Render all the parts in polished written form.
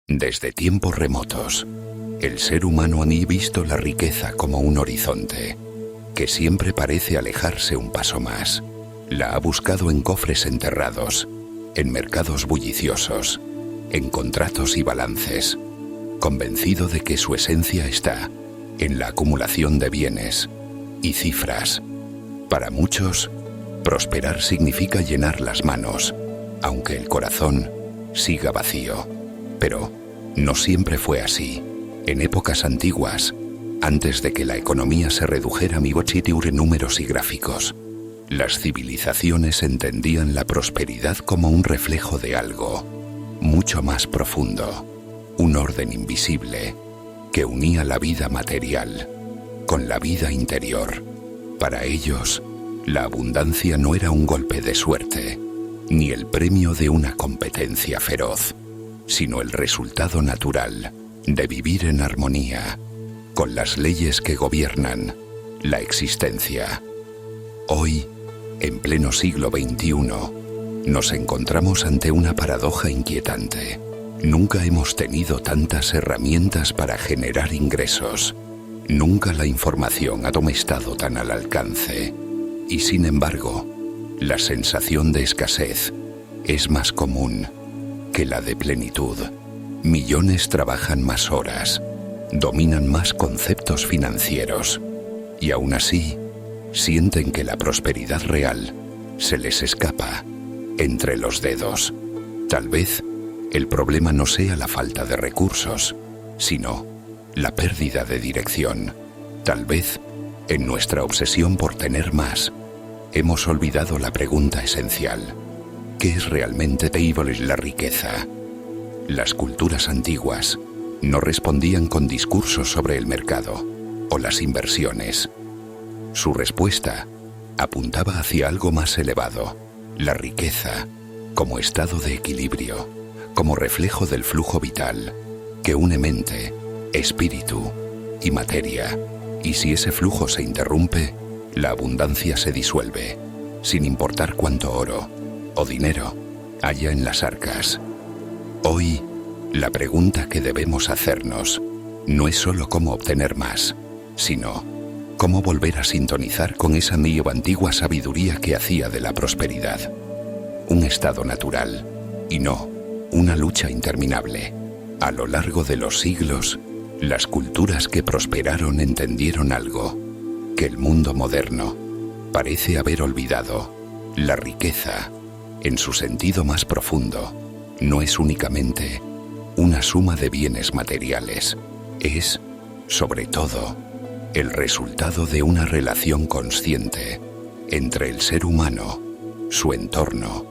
Desde tiempos remotos, el ser humano ha visto la riqueza como un horizonte, que siempre parece alejarse un paso más. La ha buscado en cofres enterrados, en mercados bulliciosos, en contratos y balances, convencido de que su esencia está en la acumulación de bienes y cifras. Para muchos, prosperar significa llenar las manos, aunque el corazón siga vacío. Pero no siempre fue así. En épocas antiguas, antes de que la economía se redujera a números y gráficos, las civilizaciones entendían la prosperidad como un reflejo de algo mucho más profundo, un orden invisible que unía la vida material con la vida interior. Para ellos, la abundancia no era un golpe de suerte, ni el premio de una competencia feroz, sino el resultado natural de vivir en armonía con las leyes que gobiernan la existencia. Hoy, en pleno siglo XXI, nos encontramos ante una paradoja inquietante. Nunca hemos tenido tantas herramientas para generar ingresos. Nunca la información ha estado tan al alcance. Y sin embargo, la sensación de escasez es más común que la de plenitud. Millones trabajan más horas, dominan más conceptos financieros y aún así sienten que la prosperidad real se les escapa entre los dedos. Tal vez el problema no sea la falta de recursos, sino la pérdida de dirección. Tal vez, en nuestra obsesión por tener más, hemos olvidado la pregunta esencial: ¿qué es realmente la riqueza? Las culturas antiguas no respondían con discursos sobre el mercado o las inversiones. Su respuesta apuntaba hacia algo más elevado: la riqueza como estado de equilibrio, como reflejo del flujo vital que une mente, espíritu y materia. Y si ese flujo se interrumpe, la abundancia se disuelve, sin importar cuánto oro o dinero haya en las arcas. Hoy, la pregunta que debemos hacernos no es solo cómo obtener más, sino cómo volver a sintonizar con esa antigua sabiduría que hacía de la prosperidad un estado natural y no una lucha interminable. A lo largo de los siglos, las culturas que prosperaron entendieron algo que el mundo moderno parece haber olvidado: la riqueza, en su sentido más profundo, no es únicamente una suma de bienes materiales. Es, sobre todo, el resultado de una relación consciente entre el ser humano, su entorno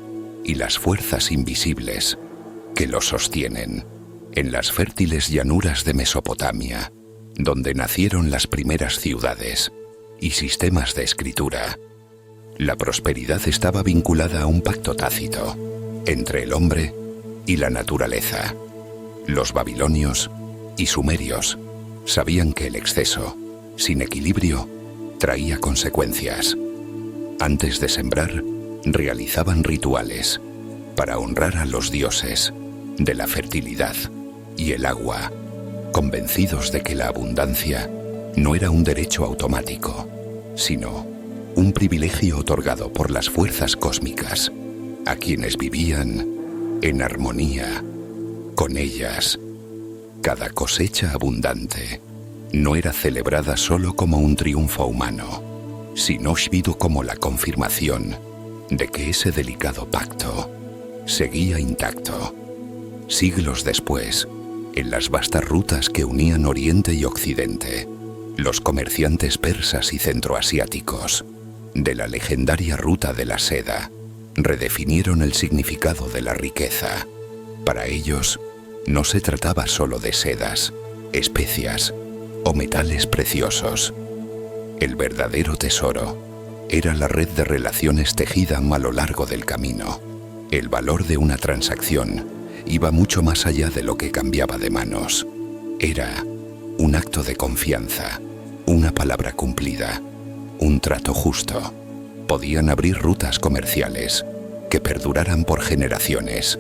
y las fuerzas invisibles que lo sostienen. En las fértiles llanuras de Mesopotamia, donde nacieron las primeras ciudades y sistemas de escritura, la prosperidad estaba vinculada a un pacto tácito entre el hombre y la naturaleza. Los babilonios y sumerios sabían que el exceso, sin equilibrio, traía consecuencias. Antes de sembrar, realizaban rituales para honrar a los dioses de la fertilidad y el agua, convencidos de que la abundancia no era un derecho automático, sino un privilegio otorgado por las fuerzas cósmicas a quienes vivían en armonía con ellas. Cada cosecha abundante no era celebrada solo como un triunfo humano, sino como la confirmación de que ese delicado pacto seguía intacto. Siglos después, en las vastas rutas que unían Oriente y Occidente, los comerciantes persas y centroasiáticos de la legendaria ruta de la seda redefinieron el significado de la riqueza. Para ellos, no se trataba solo de sedas, especias o metales preciosos. El verdadero tesoro era la red de relaciones tejida a lo largo del camino. El valor de una transacción iba mucho más allá de lo que cambiaba de manos. Era un acto de confianza, una palabra cumplida, un trato justo. Podían abrir rutas comerciales que perduraran por generaciones.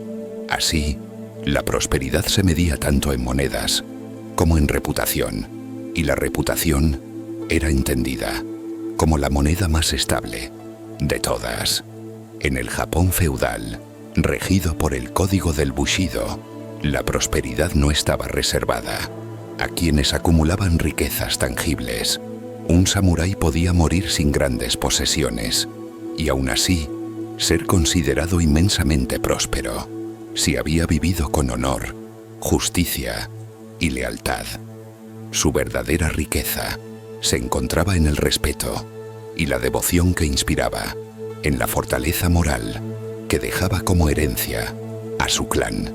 Así, La prosperidad se medía tanto en monedas como en reputación, y la reputación era entendida como la moneda más estable de todas. En el Japón feudal, regido por el código del Bushido, la prosperidad no estaba reservada a quienes acumulaban riquezas tangibles. Un samurái podía morir sin grandes posesiones y aún así ser considerado inmensamente próspero si había vivido con honor, justicia y lealtad. Su verdadera riqueza se encontraba en el respeto y la devoción que inspiraba, en la fortaleza moral que dejaba como herencia a su clan.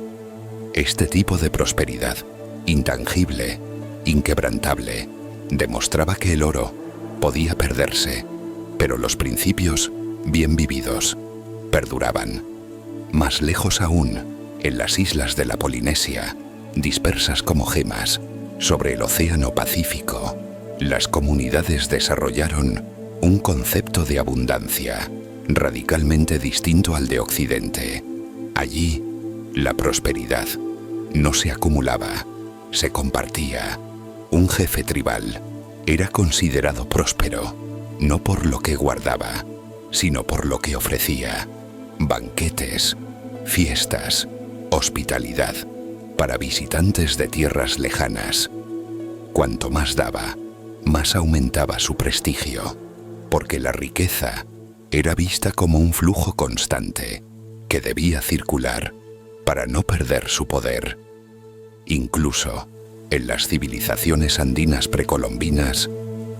Este tipo de prosperidad, intangible, inquebrantable, demostraba que el oro podía perderse, pero los principios, bien vividos, perduraban. Más lejos aún, en las islas de la Polinesia, dispersas como gemas sobre el océano Pacífico, las comunidades desarrollaron un concepto de abundancia radicalmente distinto al de Occidente. Allí, la prosperidad no se acumulaba, se compartía. Un jefe tribal era considerado próspero, no por lo que guardaba, sino por lo que ofrecía. Banquetes, fiestas, hospitalidad para visitantes de tierras lejanas. Cuanto más daba, más aumentaba su prestigio, porque la riqueza era vista como un flujo constante que debía circular para no perder su poder. Incluso en las civilizaciones andinas precolombinas,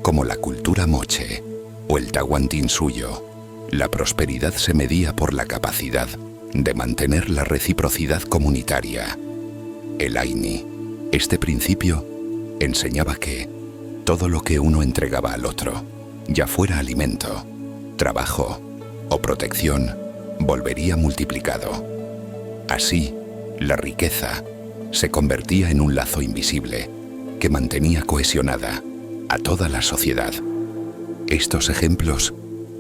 como la cultura moche o el Tahuantinsuyo, la prosperidad se medía por la capacidad de mantener la reciprocidad comunitaria. El Aini, este principio, enseñaba que todo lo que uno entregaba al otro, ya fuera alimento, trabajo o protección, volvería multiplicado. Así, la riqueza se convertía en un lazo invisible que mantenía cohesionada a toda la sociedad. Estos ejemplos,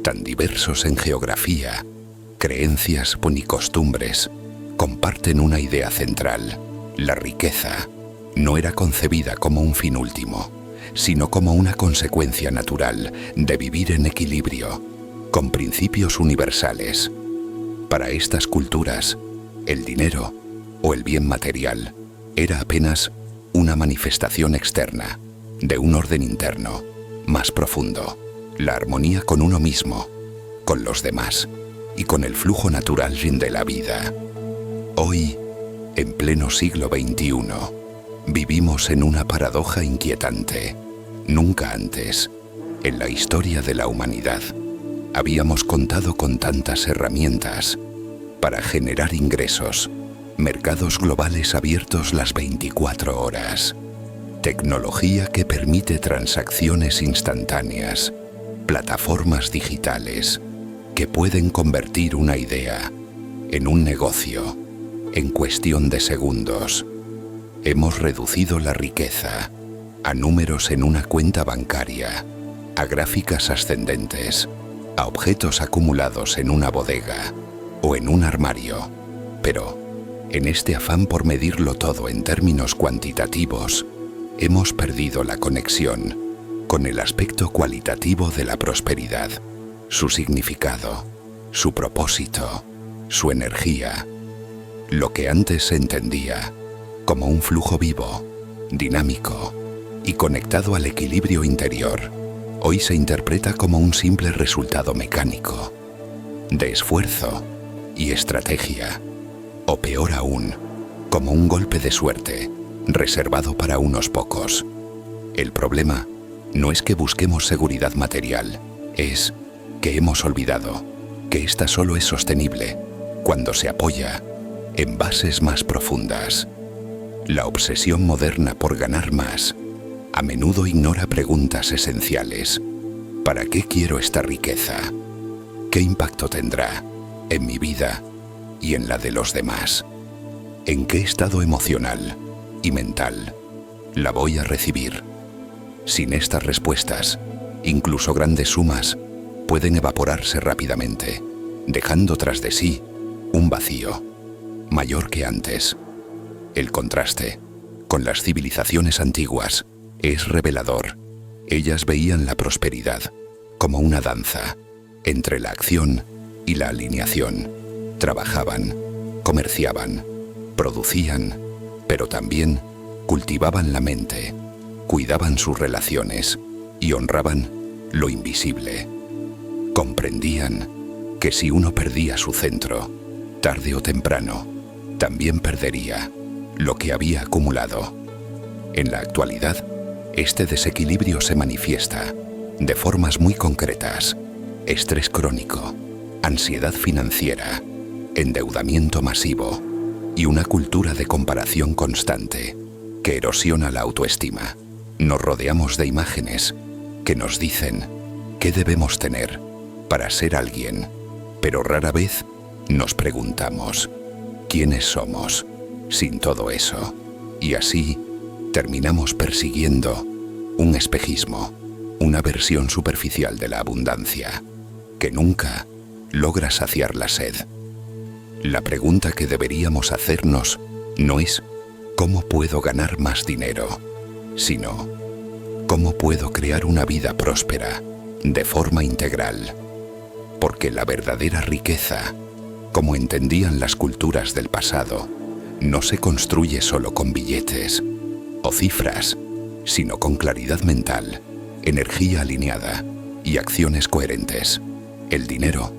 tan diversos en geografía, creencias y costumbres, comparten una idea central. La riqueza no era concebida como un fin último, sino como una consecuencia natural de vivir en equilibrio, con principios universales. Para estas culturas, el dinero o el bien material era apenas una manifestación externa de un orden interno más profundo, la armonía con uno mismo, con los demás y con el flujo natural de la vida. Hoy, en pleno siglo XXI, vivimos en una paradoja inquietante. Nunca antes, en la historia de la humanidad, habíamos contado con tantas herramientas para generar ingresos, mercados globales abiertos las 24 horas, tecnología que permite transacciones instantáneas, plataformas digitales que pueden convertir una idea en un negocio en cuestión de segundos. Hemos reducido la riqueza a números en una cuenta bancaria, a gráficas ascendentes, a objetos acumulados en una bodega o en un armario. Pero, en este afán por medirlo todo en términos cuantitativos, hemos perdido la conexión con el aspecto cualitativo de la prosperidad, su significado, su propósito, su energía. Lo que antes se entendía como un flujo vivo, dinámico y conectado al equilibrio interior, hoy se interpreta como un simple resultado mecánico de esfuerzo y estrategia, o peor aún, como un golpe de suerte reservado para unos pocos. El problema no es que busquemos seguridad material, es que hemos olvidado que ésta solo es sostenible cuando se apoya en bases más profundas. La obsesión moderna por ganar más a menudo ignora preguntas esenciales. ¿Para qué quiero esta riqueza? ¿Qué impacto tendrá en mi vida y en la de los demás? ¿En qué estado emocional y mental la voy a recibir? Sin estas respuestas, incluso grandes sumas pueden evaporarse rápidamente, dejando tras de sí un vacío mayor que antes. El contraste con las civilizaciones antiguas es revelador. Ellas veían la prosperidad como una danza entre la acción y la alineación. Trabajaban, comerciaban, producían, pero también cultivaban la mente, cuidaban sus relaciones y honraban lo invisible. Comprendían que si uno perdía su centro, tarde o temprano, también perdería lo que había acumulado. En la actualidad, este desequilibrio se manifiesta de formas muy concretas: estrés crónico, ansiedad financiera, endeudamiento masivo y una cultura de comparación constante que erosiona la autoestima. Nos rodeamos de imágenes que nos dicen qué debemos tener para ser alguien, pero rara vez nos preguntamos quiénes somos sin todo eso. Y así terminamos persiguiendo un espejismo, una versión superficial de la abundancia que nunca logra saciar la sed. La pregunta que deberíamos hacernos no es ¿cómo puedo ganar más dinero?, sino ¿cómo puedo crear una vida próspera de forma integral? Porque la verdadera riqueza, como entendían las culturas del pasado, no se construye solo con billetes o cifras, sino con claridad mental, energía alineada y acciones coherentes. El dinero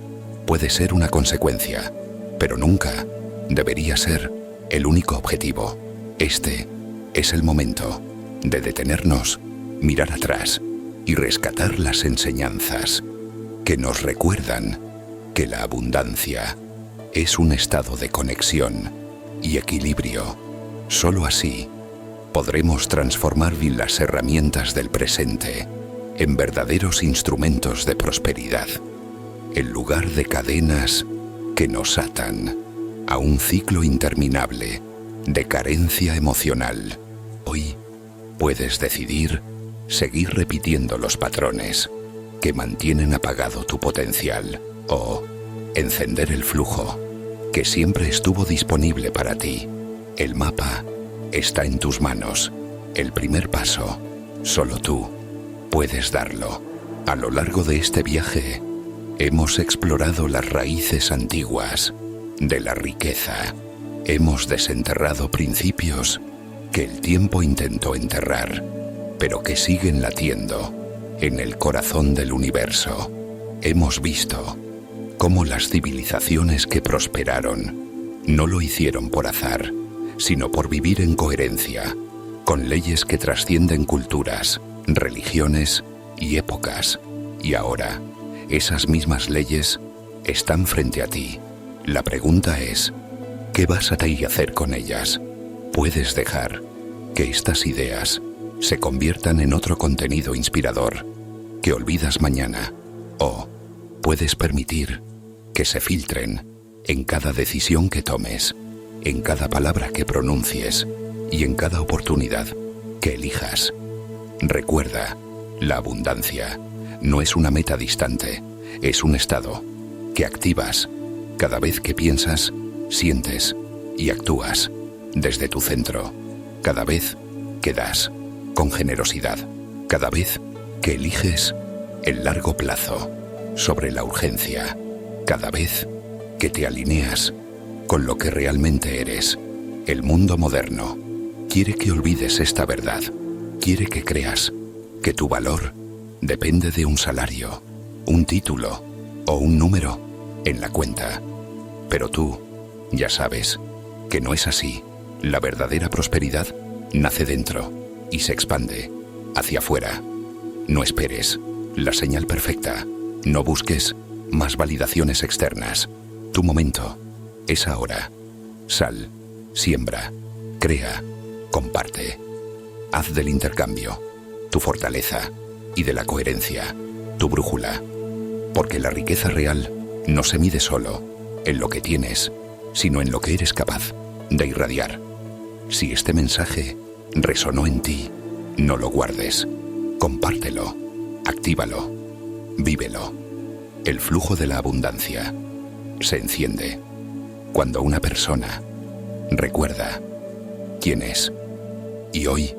puede ser una consecuencia, pero nunca debería ser el único objetivo. Este es el momento de detenernos, mirar atrás y rescatar las enseñanzas que nos recuerdan que la abundancia es un estado de conexión y equilibrio. Solo así podremos transformar las herramientas del presente en verdaderos instrumentos de prosperidad, en lugar de cadenas que nos atan a un ciclo interminable de carencia emocional. Hoy puedes decidir seguir repitiendo los patrones que mantienen apagado tu potencial o encender el flujo que siempre estuvo disponible para ti. El mapa está en tus manos. El primer paso, solo tú puedes darlo. A lo largo de este viaje, hemos explorado las raíces antiguas de la riqueza. Hemos desenterrado principios que el tiempo intentó enterrar, pero que siguen latiendo en el corazón del universo. Hemos visto cómo las civilizaciones que prosperaron no lo hicieron por azar, sino por vivir en coherencia con leyes que trascienden culturas, religiones y épocas. Y ahora, esas mismas leyes están frente a ti. La pregunta es, ¿qué vas a hacer con ellas? Puedes dejar que estas ideas se conviertan en otro contenido inspirador que olvidas mañana, o puedes permitir que se filtren en cada decisión que tomes, en cada palabra que pronuncies y en cada oportunidad que elijas. Recuerda, la abundancia no es una meta distante, es un estado que activas cada vez que piensas, sientes y actúas desde tu centro, cada vez que das con generosidad, cada vez que eliges el largo plazo sobre la urgencia, cada vez que te alineas con lo que realmente eres. El mundo moderno quiere que olvides esta verdad, quiere que creas que tu valor depende de un salario, un título o un número en la cuenta. Pero tú ya sabes que no es así. La verdadera prosperidad nace dentro y se expande hacia afuera. No esperes la señal perfecta. No busques más validaciones externas. Tu momento es ahora. Sal, siembra, crea, comparte. Haz del intercambio tu fortaleza y de la coherencia tu brújula. Porque la riqueza real no se mide solo en lo que tienes, sino en lo que eres capaz de irradiar. Si este mensaje resonó en ti, no lo guardes. Compártelo, actívalo, vívelo. El flujo de la abundancia se enciende cuando una persona recuerda quién es. Y hoy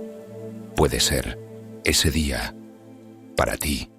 puede ser ese día para ti.